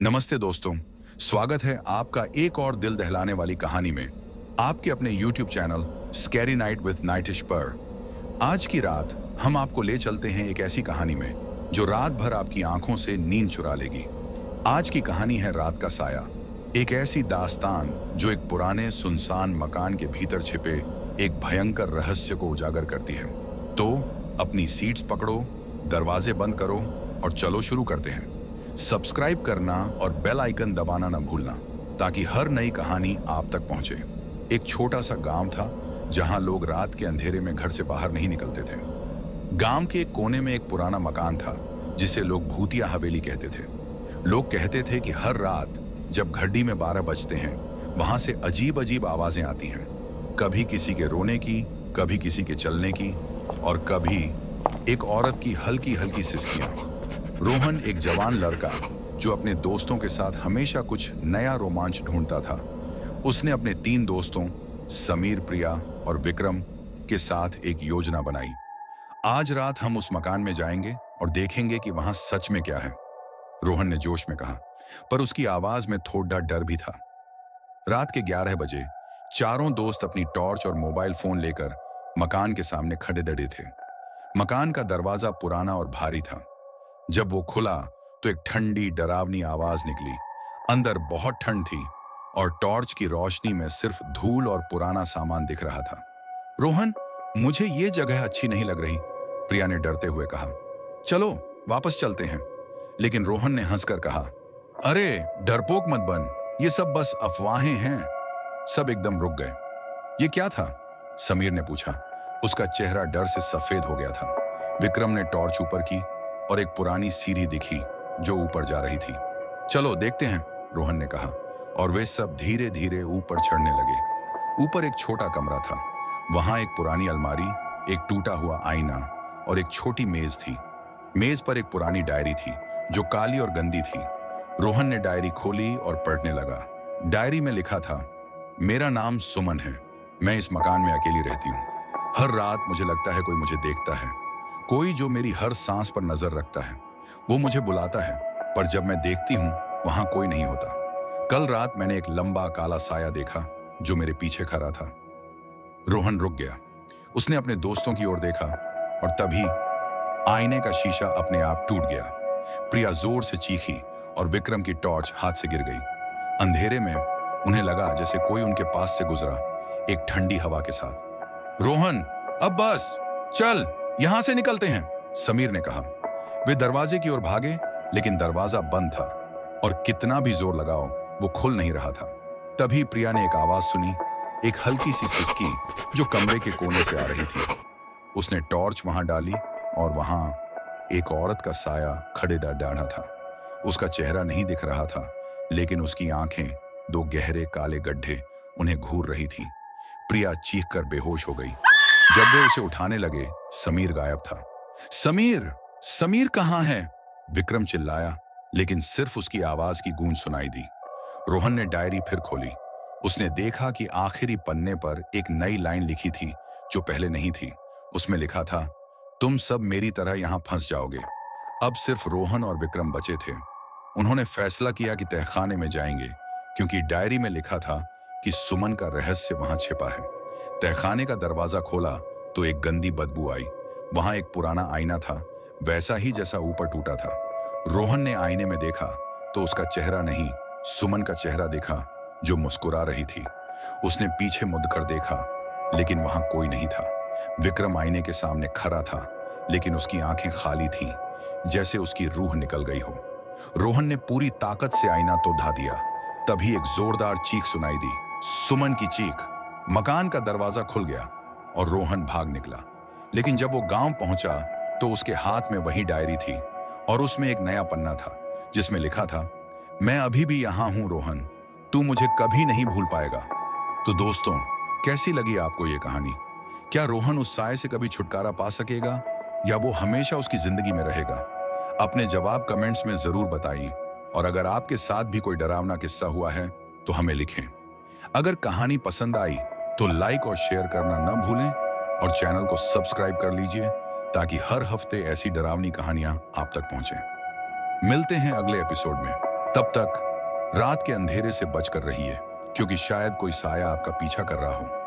नमस्ते दोस्तों, स्वागत है आपका एक और दिल दहलाने वाली कहानी में आपके अपने YouTube channel scary night with Nitish पर। आज की रात हम आपको ले चलते हैं एक ऐसी कहानी में जो रात भर आपकी आंखों से नींद चुरा लेगी। आज की कहानी है रात का साया, एक ऐसी दास्तान जो एक पुराने सुनसान मकान के भीतर छिपे एक भयंकर रहस्य को उजागर करती है। तो अपनी सीट्स पकड़ो, दरवाजे बंद करो और चलो शुरू करते हैं। सब्सक्राइब करना और बेल आइकन दबाना न भूलना ताकि हर नई कहानी आप तक पहुंचे। एक छोटा सा गांव था जहां लोग रात के अंधेरे में घर से बाहर नहीं निकलते थे। गांव के एक कोने में एक पुराना मकान था जिसे लोग भूतिया हवेली कहते थे। लोग कहते थे कि हर रात जब घड़ी में 12 बजते हैं वहां से अजीब अजीब आवाजें आती हैं, कभी किसी के रोने की, कभी किसी के चलने की और कभी एक औरत की हल्की हल्की सिसकियां। रोहन एक जवान लड़का जो अपने दोस्तों के साथ हमेशा कुछ नया रोमांच ढूंढता था। उसने अपने 3 दोस्तों समीर, प्रिया और विक्रम के साथ एक योजना बनाई। आज रात हम उस मकान में जाएंगे और देखेंगे कि वहां सच में क्या है, रोहन ने जोश में कहा, पर उसकी आवाज में थोड़ा डर भी था। रात के 11 बजे चारों दोस्त अपनी टॉर्च और मोबाइल फोन लेकर मकान के सामने खड़े डटे थे। मकान का दरवाजा पुराना और भारी था। जब वो खुला तो एक ठंडी डरावनी आवाज निकली। अंदर बहुत ठंड थी और टॉर्च की रोशनी में सिर्फ धूल और पुराना सामान दिख रहा था। रोहन, मुझे ये जगह अच्छी नहीं लग रही, प्रिया ने डरते हुए कहा। चलो वापस चलते हैं, लेकिन रोहन ने हंसकर कहा, अरे डरपोक मत बन, ये सब बस अफवाहें हैं। सब एकदम रुक गए। ये क्या था? समीर ने पूछा। उसका चेहरा डर से सफेद हो गया था। विक्रम ने टॉर्च ऊपर की और एक पुरानी सीढ़ी दिखी जो ऊपर जा रही थी। चलो देखते हैं, रोहन ने कहा, और वे सब धीरे धीरे ऊपर चढ़ने लगे। ऊपर एक छोटा कमरा था। वहां एक पुरानी अलमारी, एक टूटा हुआ आईना और एक छोटी मेज थी। मेज पर एक पुरानी डायरी थी जो काली और गंदी थी। रोहन ने डायरी खोली और पढ़ने लगा। डायरी में लिखा था, मेरा नाम सुमन है, मैं इस मकान में अकेली रहती हूँ। हर रात मुझे लगता है कोई मुझे देखता है, कोई जो मेरी हर सांस पर नजर रखता है। वो मुझे बुलाता है, पर जब मैं देखती हूँ वहां कोई नहीं होता। कल रात मैंने एक लंबा काला साया देखा जो मेरे पीछे खड़ा था। रोहन रुक गया। उसने अपने दोस्तों की ओर देखा और तभी आईने का शीशा अपने आप टूट गया। प्रिया जोर से चीखी और विक्रम की टॉर्च हाथ से गिर गई। अंधेरे में उन्हें लगा जैसे कोई उनके पास से गुजरा, एक ठंडी हवा के साथ। रोहन, अब बस, चल यहां से निकलते हैं, समीर ने कहा। वे दरवाजे की ओर भागे, लेकिन दरवाजा बंद था और कितना भी जोर लगाओ वो खुल नहीं रहा था। तभी प्रिया ने एक आवाज सुनी, एक हल्की सी सिसकी जो कमरे के कोने से आ रही थी। उसने टॉर्च वहां डाली और वहां एक औरत का साया खड़े डाढ़ा था। उसका चेहरा नहीं दिख रहा था, लेकिन उसकी आंखें, 2 गहरे काले गड्ढे उन्हें घूर रही थीं। प्रिया चीखकर बेहोश हो गई। जब वे उसे उठाने लगे, समीर गायब था। समीर, समीर कहाँ है? विक्रम चिल्लाया, लेकिन सिर्फ उसकी आवाज की गूंज सुनाई दी। रोहन ने डायरी फिर खोली। उसने देखा कि आखिरी पन्ने पर एक नई लाइन लिखी थी जो पहले नहीं थी। उसमें लिखा था, तुम सब मेरी तरह यहां फंस जाओगे। अब सिर्फ रोहन और विक्रम बचे थे। उन्होंने फैसला किया कि तहखाने में जाएंगे, क्योंकि डायरी में लिखा था कि सुमन का रहस्य वहां छिपा है। तहखाने का दरवाजा खोला तो एक गंदी बदबू आई। वहां एक पुराना आईना था, वैसा ही जैसा ऊपर टूटा था। रोहन ने आईने में देखा तो उसका चेहरा नहीं, सुमन का चेहरा दिखा जो मुस्कुरा रही थी। उसने पीछे मुड़कर देखा, लेकिन वहां कोई नहीं था। विक्रम आईने के सामने खड़ा था, लेकिन उसकी आंखें खाली थीं, जैसे उसकी रूह निकल गई हो। रोहन ने पूरी ताकत से आईना तो ढा दिया। तभी एक जोरदार चीख सुनाई दी, सुमन की चीख। मकान का दरवाजा खुल गया और रोहन भाग निकला। लेकिन जब वो गांव पहुंचा तो उसके हाथ में वही डायरी थी और उसमें एक नया पन्ना था जिसमें लिखा था, मैं अभी भी यहां हूं रोहन, तू मुझे कभी नहीं भूल पाएगा। तो दोस्तों, कैसी लगी आपको ये कहानी? क्या रोहन उस साए से कभी छुटकारा पा सकेगा या वो हमेशा उसकी जिंदगी में रहेगा? अपने जवाब कमेंट्स में जरूर बताइए, और अगर आपके साथ भी कोई डरावना किस्सा हुआ है तो हमें लिखें। अगर कहानी पसंद आई तो लाइक और शेयर करना न भूलें और चैनल को सब्सक्राइब कर लीजिए ताकि हर हफ्ते ऐसी डरावनी कहानियां आप तक पहुंचें। मिलते हैं अगले एपिसोड में। तब तक रात के अंधेरे से बचकर रहिए, क्योंकि शायद कोई साया आपका पीछा कर रहा हो।